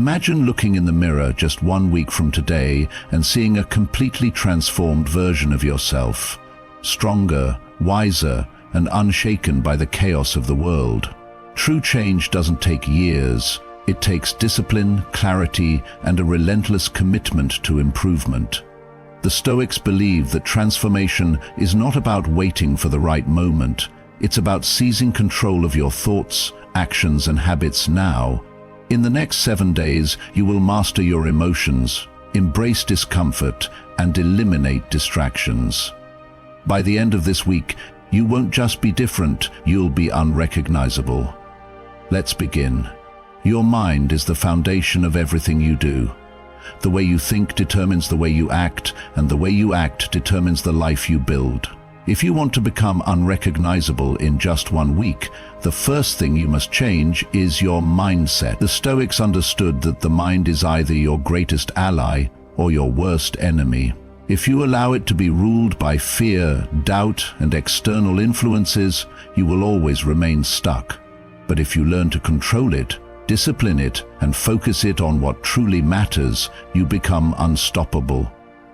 Imagine looking in the mirror just 1 week from today and seeing a completely transformed version of yourself, stronger, wiser, and unshaken by the chaos of the world. True change doesn't take years. It takes discipline, clarity, and a relentless commitment to improvement. The Stoics believe that transformation is not about waiting for the right moment. It's about seizing control of your thoughts, actions, and habits now. In the next 7 days, you will master your emotions, embrace discomfort, and eliminate distractions. By the end of this week, you won't just be different, you'll be unrecognizable. Let's begin. Your mind is the foundation of everything you do. The way you think determines the way you act, and the way you act determines the life you build. If you want to become unrecognizable in just 1 week, the first thing you must change is your mindset. The Stoics understood that the mind is either your greatest ally or your worst enemy. If you allow it to be ruled by fear, doubt, and external influences, you will always remain stuck. But if you learn to control it, discipline it, and focus it on what truly matters, you become unstoppable.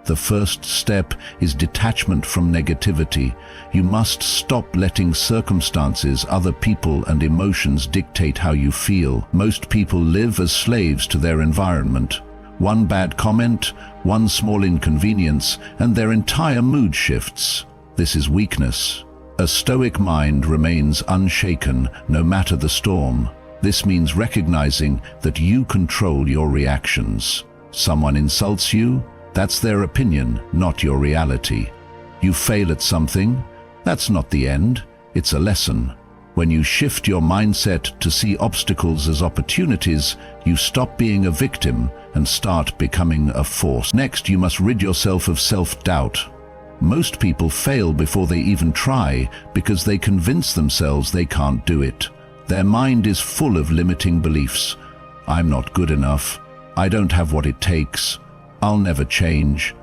The first step is detachment from negativity. You must stop letting circumstances, other people, and emotions dictate how you feel. Most people live as slaves to their environment. One bad comment, one small inconvenience, and their entire mood shifts. This is weakness. A Stoic mind remains unshaken no matter the storm. This means recognizing that you control your reactions. Someone insults you, that's their opinion, not your reality. You fail at something, that's not the end, it's a lesson. When you shift your mindset to see obstacles as opportunities, you stop being a victim and start becoming a force. Next, you must rid yourself of self-doubt. Most people fail before they even try because they convince themselves they can't do it. Their mind is full of limiting beliefs. I'm not good enough. I don't have what it takes. I'll never change.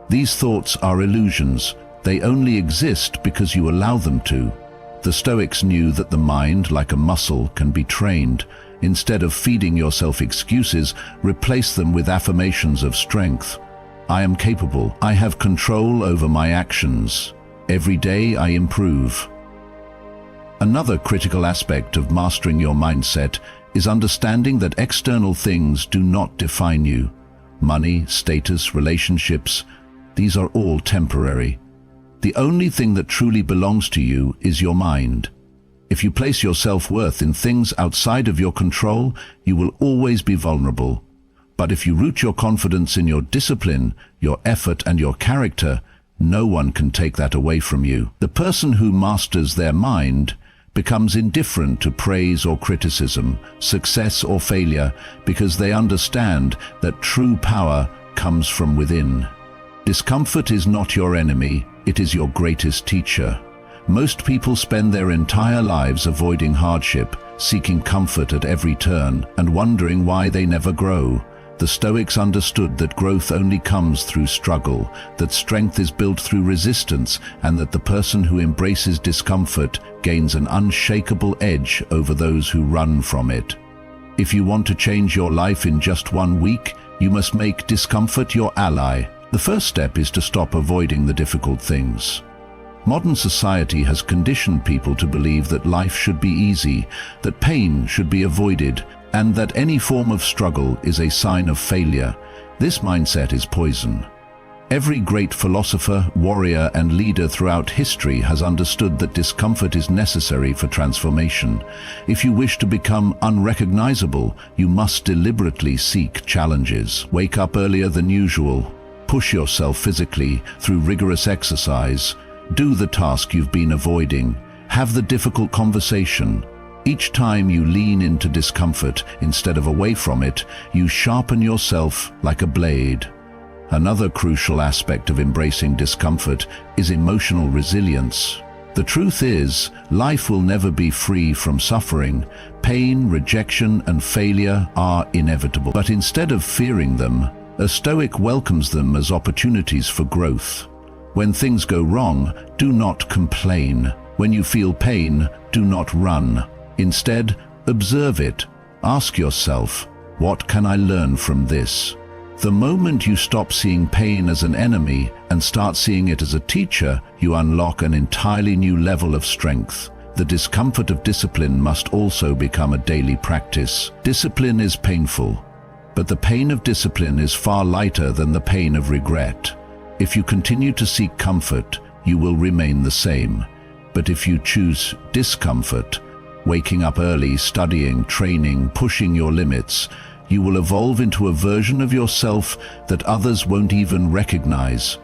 These thoughts are illusions. They only exist because you allow them to. The Stoics knew that the mind, like a muscle, can be trained. Instead of feeding yourself excuses, replace them with affirmations of strength. I am capable. I have control over my actions. Every day I improve. Another critical aspect of mastering your mindset is understanding that external things do not define you. Money, status, relationships, these are all temporary. The only thing that truly belongs to you is your mind. If you place your self-worth in things outside of your control, you will always be vulnerable. But if you root your confidence in your discipline, your effort, and your character, no one can take that away from you. The person who masters their mind becomes indifferent to praise or criticism, success or failure, because they understand that true power comes from within. Discomfort is not your enemy, it is your greatest teacher. Most people spend their entire lives avoiding hardship, seeking comfort at every turn, and wondering why they never grow. The Stoics understood that growth only comes through struggle, that strength is built through resistance, and that the person who embraces discomfort gains an unshakable edge over those who run from it. If you want to change your life in just 1 week, you must make discomfort your ally. The first step is to stop avoiding the difficult things. Modern society has conditioned people to believe that life should be easy, that pain should be avoided, and that any form of struggle is a sign of failure. This mindset is poison. Every great philosopher, warrior, and leader throughout history has understood that discomfort is necessary for transformation. If you wish to become unrecognizable, you must deliberately seek challenges. Wake up earlier than usual. Push yourself physically through rigorous exercise. Do the task you've been avoiding. Have the difficult conversation. Each time you lean into discomfort instead of away from it, you sharpen yourself like a blade. Another crucial aspect of embracing discomfort is emotional resilience. The truth is, life will never be free from suffering. Pain, rejection, and failure are inevitable. But instead of fearing them, a Stoic welcomes them as opportunities for growth. When things go wrong, do not complain. When you feel pain, do not run. Instead, observe it. Ask yourself, What can I learn from this? The moment you stop seeing pain as an enemy and start seeing it as a teacher, you unlock an entirely new level of strength. The discomfort of discipline must also become a daily practice. Discipline is painful, but the pain of discipline is far lighter than the pain of regret. If you continue to seek comfort, you will remain the same. But if you choose discomfort, waking up early, studying, training, pushing your limits, you will evolve into a version of yourself that others won't even recognize.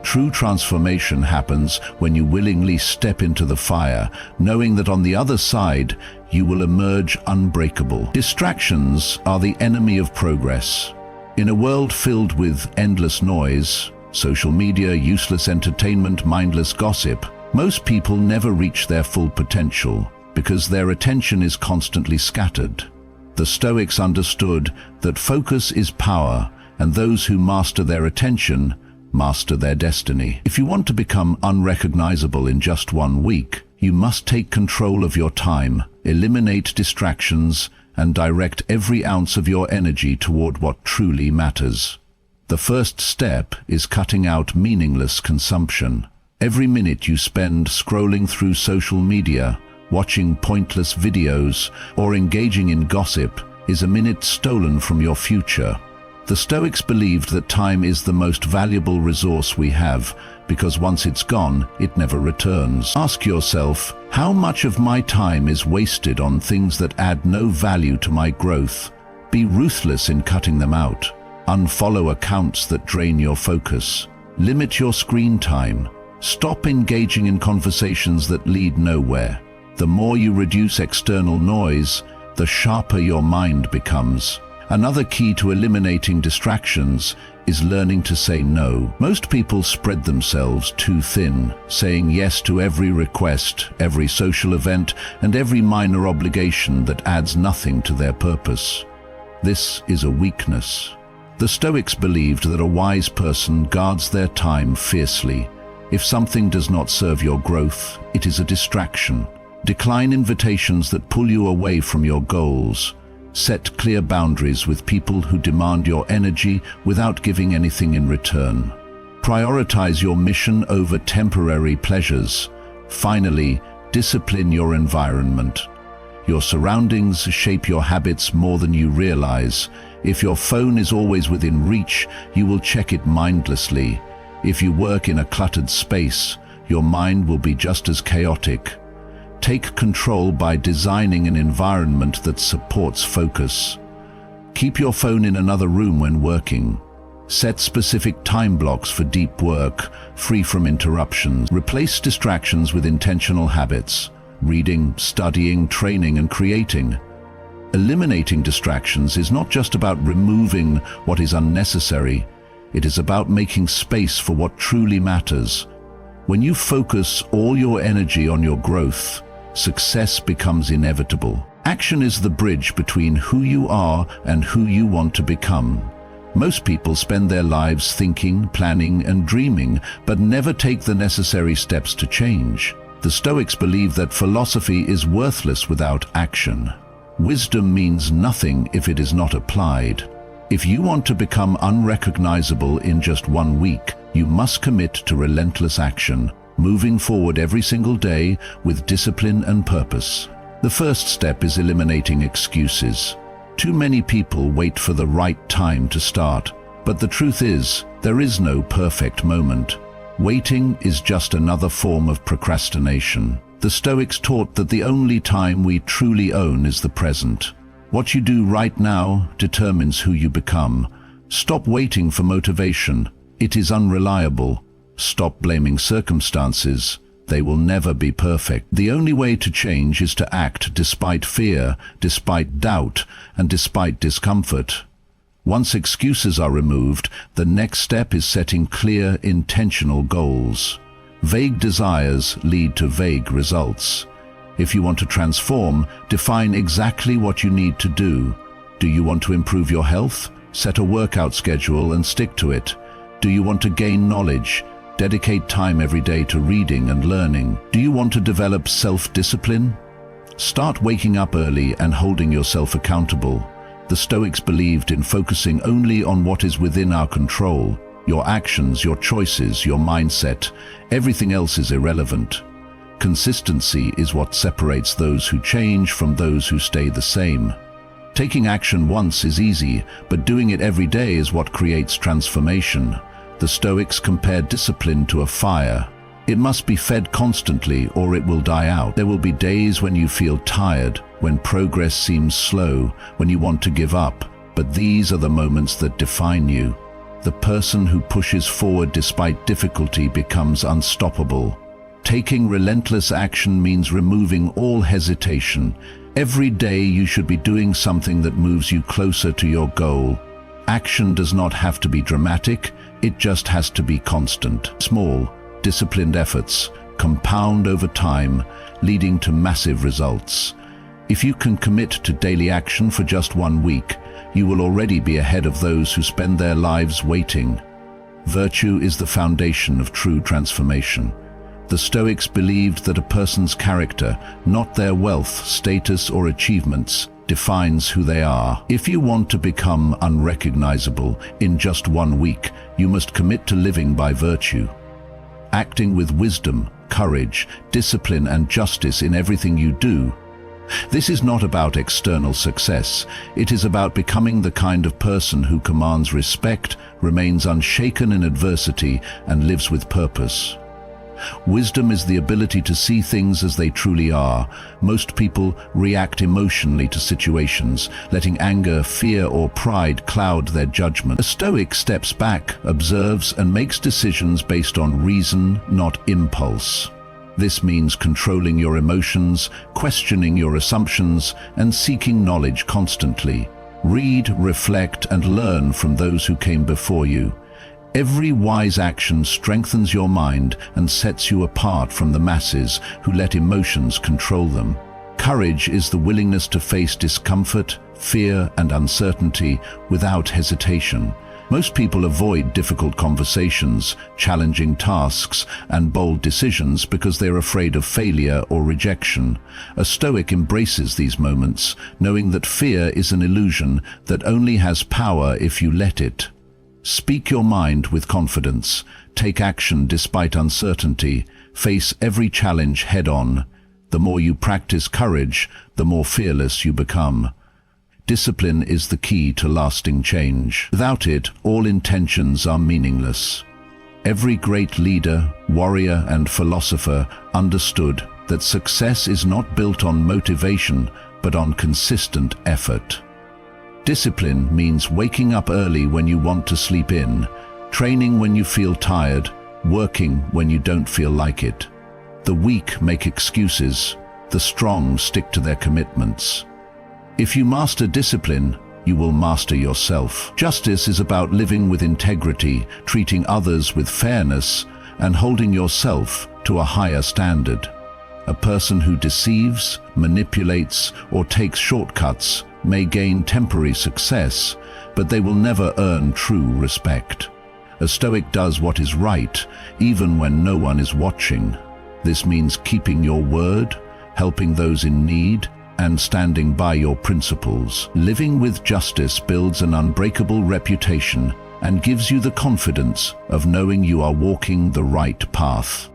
True transformation happens when you willingly step into the fire, knowing that on the other side, you will emerge unbreakable. Distractions are the enemy of progress. In a world filled with endless noise, social media, useless entertainment, mindless gossip, most people never reach their full potential because their attention is constantly scattered. The Stoics understood that focus is power, and those who master their attention master their destiny. If you want to become unrecognizable in just 1 week, you must take control of your time, eliminate distractions, and direct every ounce of your energy toward what truly matters. The first step is cutting out meaningless consumption. Every minute you spend scrolling through social media, watching pointless videos, or engaging in gossip is a minute stolen from your future. The Stoics believed that time is the most valuable resource we have, because once it's gone, it never returns. Ask yourself, how much of my time is wasted on things that add no value to my growth? Be ruthless in cutting them out. Unfollow accounts that drain your focus. Limit your screen time. Stop engaging in conversations that lead nowhere. The more you reduce external noise, the sharper your mind becomes. Another key to eliminating distractions is learning to say no. Most people spread themselves too thin, saying yes to every request, every social event, and every minor obligation that adds nothing to their purpose. This is a weakness. The Stoics believed that a wise person guards their time fiercely. If something does not serve your growth, it is a distraction. Decline invitations that pull you away from your goals. Set clear boundaries with people who demand your energy without giving anything in return. Prioritize your mission over temporary pleasures. Finally, discipline your environment. Your surroundings shape your habits more than you realize. If your phone is always within reach, you will check it mindlessly. If you work in a cluttered space, your mind will be just as chaotic. Take control by designing an environment that supports focus. Keep your phone in another room when working. Set specific time blocks for deep work, free from interruptions. Replace distractions with intentional habits: reading, studying, training, and creating. Eliminating distractions is not just about removing what is unnecessary. It is about making space for what truly matters. When you focus all your energy on your growth, success becomes inevitable. Action is the bridge between who you are and who you want to become. Most people spend their lives thinking, planning, and dreaming, but never take the necessary steps to change. The Stoics believe that philosophy is worthless without action. Wisdom means nothing if it is not applied. If you want to become unrecognizable in just 1 week, you must commit to relentless action, moving forward every single day with discipline and purpose. The first step is eliminating excuses. Too many people wait for the right time to start, but the truth is, there is no perfect moment. Waiting is just another form of procrastination. The Stoics taught that the only time we truly own is the present. What you do right now determines who you become. Stop waiting for motivation. It is unreliable. Stop blaming circumstances. They will never be perfect. The only way to change is to act despite fear, despite doubt, and despite discomfort. Once excuses are removed, the next step is setting clear, intentional goals. Vague desires lead to vague results. If you want to transform, define exactly what you need to do. Do you want to improve your health? Set a workout schedule and stick to it. Do you want to gain knowledge? Dedicate time every day to reading and learning. Do you want to develop self-discipline? Start waking up early and holding yourself accountable. The Stoics believed in focusing only on what is within our control. Your actions, your choices, your mindset, everything else is irrelevant. Consistency is what separates those who change from those who stay the same. Taking action once is easy, but doing it every day is what creates transformation. The Stoics compared discipline to a fire. It must be fed constantly or it will die out. There will be days when you feel tired, when progress seems slow, when you want to give up, but these are the moments that define you. The person who pushes forward despite difficulty becomes unstoppable. Taking relentless action means removing all hesitation. Every day you should be doing something that moves you closer to your goal. Action does not have to be dramatic, it just has to be constant. Small, disciplined efforts compound over time, leading to massive results. If you can commit to daily action for just 1 week, you will already be ahead of those who spend their lives waiting. Virtue is the foundation of true transformation. The Stoics believed that a person's character, not their wealth, status, or achievements, defines who they are. If you want to become unrecognizable in just 1 week, you must commit to living by virtue. Acting with wisdom, courage, discipline, and justice in everything you do. This is not about external success. It is about becoming the kind of person who commands respect, remains unshaken in adversity, and lives with purpose. Wisdom is the ability to see things as they truly are. Most people react emotionally to situations, letting anger, fear, or pride cloud their judgment. A Stoic steps back, observes, and makes decisions based on reason, not impulse. This means controlling your emotions, questioning your assumptions, and seeking knowledge constantly. Read, reflect, and learn from those who came before you. Every wise action strengthens your mind and sets you apart from the masses who let emotions control them. Courage is the willingness to face discomfort, fear, and uncertainty without hesitation. Most people avoid difficult conversations, challenging tasks, and bold decisions because they're afraid of failure or rejection. A Stoic embraces these moments, knowing that fear is an illusion that only has power if you let it. Speak your mind with confidence, take action despite uncertainty, face every challenge head-on. The more you practice courage, the more fearless you become. Discipline is the key to lasting change. Without it, all intentions are meaningless. Every great leader, warrior, and philosopher understood that success is not built on motivation, but on consistent effort. Discipline means waking up early when you want to sleep in, training when you feel tired, working when you don't feel like it. The weak make excuses, the strong stick to their commitments. If you master discipline, you will master yourself. Justice is about living with integrity, treating others with fairness, and holding yourself to a higher standard. A person who deceives, manipulates, or takes shortcuts may gain temporary success, but they will never earn true respect. A Stoic does what is right, even when no one is watching. This means keeping your word, helping those in need, and standing by your principles. Living with justice builds an unbreakable reputation and gives you the confidence of knowing you are walking the right path.